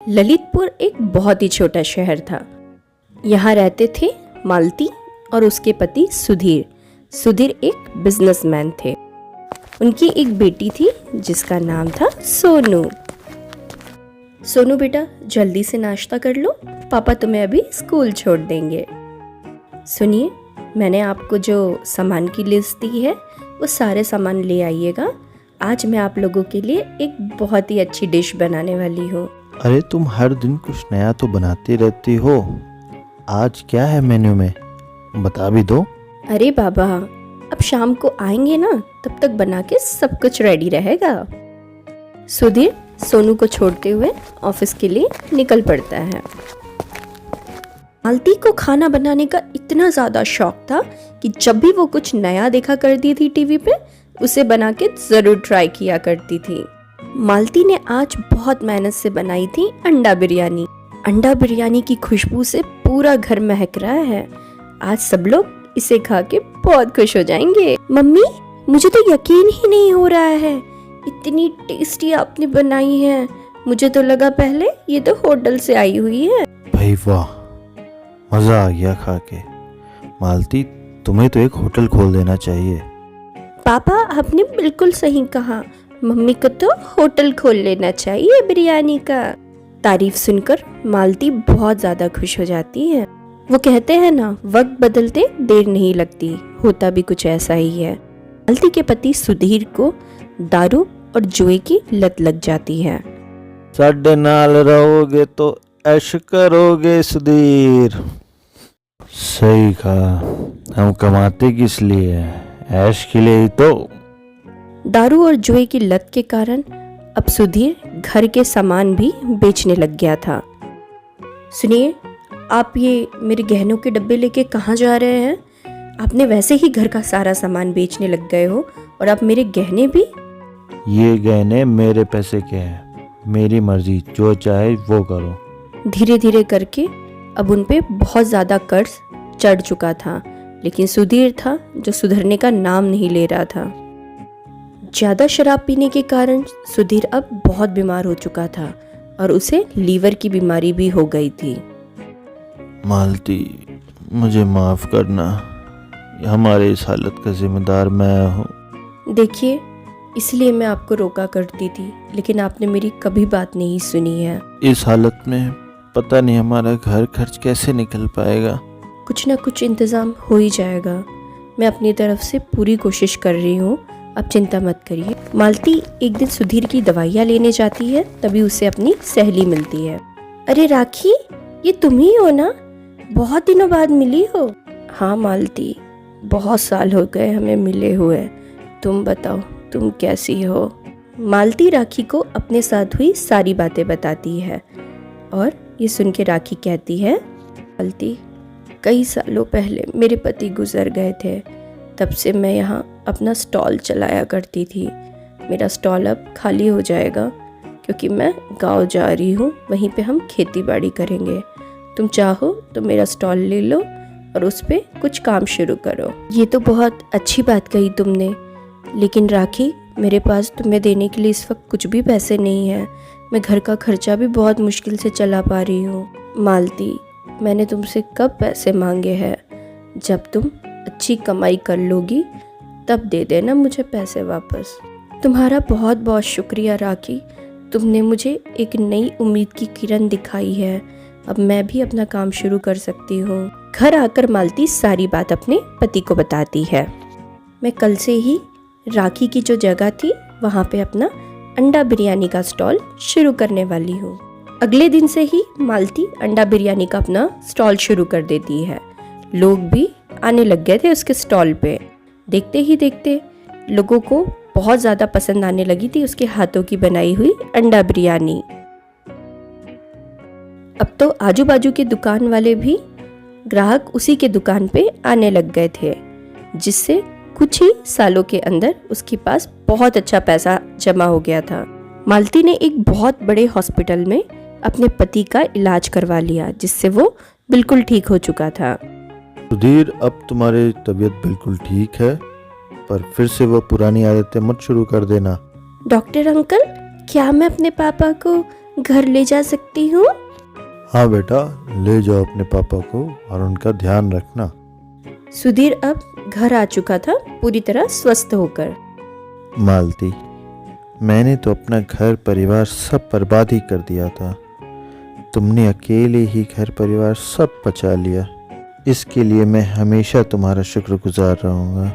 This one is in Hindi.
ललितपुर एक बहुत ही छोटा शहर था। यहाँ रहते थे मालती और उसके पति सुधीर। सुधीर एक बिजनेसमैन थे। उनकी एक बेटी थी जिसका नाम था सोनू। सोनू बेटा, जल्दी से नाश्ता कर लो, पापा तुम्हें अभी स्कूल छोड़ देंगे। सुनिए, मैंने आपको जो सामान की लिस्ट दी है वो सारे सामान ले आइएगा। आज मैं आप लोगों के लिए एक बहुत ही अच्छी डिश बनाने वाली हूँ। अरे तुम हर दिन कुछ नया तो बनाती रहती हो, आज क्या है मेन्यू में, बता भी दो। अरे बाबा, अब शाम को आएंगे ना, तब तक बना के सब कुछ रेडी रहेगा। सुधीर सोनू को छोड़ते हुए ऑफिस के लिए निकल पड़ता है। मालती को खाना बनाने का इतना ज्यादा शौक था कि जब भी वो कुछ नया देखा करती थी टीवी पे, उसे बना के जरूर ट्राई किया करती थी। मालती ने आज बहुत मेहनत से बनाई थी अंडा बिरयानी। अंडा बिरयानी की खुशबू से पूरा घर महक रहा है। आज सब लोग इसे खा के बहुत खुश हो जाएंगे। मम्मी, मुझे तो यकीन ही नहीं हो रहा है, इतनी टेस्टी आपने बनाई है। मुझे तो लगा पहले ये तो होटल से आई हुई है। भाई वाह, मजा आ गया खा के। मालती, तुम्हें तो एक होटल खोल देना चाहिए। पापा, आपने बिल्कुल सही कहा, मम्मी को तो होटल खोल लेना चाहिए बिरयानी का। तारीफ सुनकर मालती बहुत ज्यादा खुश हो जाती है। वो कहते हैं ना, वक्त बदलते देर नहीं लगती। होता भी कुछ ऐसा ही है। मालती के पति सुधीर को दारू और जुए की लत लग जाती है। साडे नाल रहोगे तो ऐश करोगे सुधीर। सही कहा, हम कमाते किस लिए, ऐश के लिए ही तो। दारू और जुए की लत के कारण अब सुधीर घर के सामान भी बेचने लग गया था। सुनिए, आप ये मेरे गहनों के डब्बे लेके कहाँ जा रहे हैं? आपने वैसे ही घर का सारा सामान बेचने लग गए हो और आप मेरे गहने भी। ये गहने मेरे पैसे के हैं, मेरी मर्जी, जो चाहे वो करो। धीरे धीरे करके अब उन पे बहुत ज्यादा कर्ज चढ़ चुका था, लेकिन सुधीर था जो सुधरने का नाम नहीं ले रहा था। ज्यादा शराब पीने के कारण सुधीर अब बहुत बीमार हो चुका था और उसे लीवर की बीमारी भी हो गई थी। मालती, मुझे माफ करना, हमारे इस हालत का जिम्मेदार मैं हूँ। देखिए, इसलिए मैं आपको रोका करती थी, लेकिन आपने मेरी कभी बात नहीं सुनी है। इस हालत में पता नहीं हमारा घर खर्च कैसे निकल पाएगा। कुछ ना कुछ इंतजाम हो ही जाएगा। मैं अपनी तरफ से पूरी कोशिश कर रही हूँ, आप चिंता मत करिए। मालती एक दिन सुधीर की दवाइयाँ लेने जाती है, तभी उसे अपनी सहेली मिलती है। अरे राखी, ये तुम ही हो ना? बहुत दिनों बाद मिली हो। हाँ मालती, बहुत साल हो गए हमें मिले हुए। तुम बताओ, तुम कैसी हो? मालती राखी को अपने साथ हुई सारी बातें बताती है और ये सुन के राखी कहती है, मालती, कई सालों पहले मेरे पति गुजर गए थे। तब से मैं यहाँ अपना स्टॉल चलाया करती थी। मेरा स्टॉल अब खाली हो जाएगा क्योंकि मैं गांव जा रही हूँ, वहीं पे हम खेती बाड़ी करेंगे। तुम चाहो तो मेरा स्टॉल ले लो और उस पे कुछ काम शुरू करो। ये तो बहुत अच्छी बात कही तुमने, लेकिन राखी, मेरे पास तुम्हें देने के लिए इस वक्त कुछ भी पैसे नहीं है। मैं घर का खर्चा भी बहुत मुश्किल से चला पा रही हूँ। मालती, मैंने तुमसे कब पैसे मांगे हैं? जब तुम अच्छी कमाई कर लोगी तब दे देना मुझे पैसे वापस। तुम्हारा बहुत बहुत शुक्रिया राखी, तुमने मुझे एक नई उम्मीद की किरण दिखाई है। अब मैं भी अपना काम शुरू कर सकती हूँ। घर आकर मालती सारी बात अपने पति को बताती है। मैं कल से ही राखी की जो जगह थी वहाँ पे अपना अंडा बिरयानी का स्टॉल शुरू करने वाली हूँ। अगले दिन से ही मालती अंडा बिरयानी का अपना स्टॉल शुरू कर देती है। लोग भी आने लग गए थे उसके स्टॉल पे। देखते ही देखते लोगों को बहुत ज़्यादा पसंद आने लगी थी उसके हाथों की बनाई हुई अंडा बिरयानी। अब तो आजू बाजू के दुकान वाले भी ग्राहक उसी के दुकान पे आने लग गए थे, जिससे कुछ ही सालों के अंदर उसके पास बहुत अच्छा पैसा जमा हो गया था। मालती ने एक बहुत बड़े हॉस्पिटल में अपने पति का इलाज करवा लिया, जिससे वो बिल्कुल ठीक हो चुका था। सुधीर, अब तुम्हारी तबीयत बिल्कुल ठीक है, पर फिर से वो पुरानी आदतें मत शुरू कर देना। डॉक्टर अंकल, क्या मैं अपने पापा को घर ले जा सकती हूँ? हाँ बेटा, ले जाओ अपने पापा को और उनका ध्यान रखना। सुधीर अब घर आ चुका था, पूरी तरह स्वस्थ होकर। मालती, मैंने तो अपना घर परिवार सब बर्बाद ही कर दिया था। तुमने अकेले ही घर परिवार सब बचा लिया। इसके लिए मैं हमेशा तुम्हारा शुक्रगुजार रहूँगा।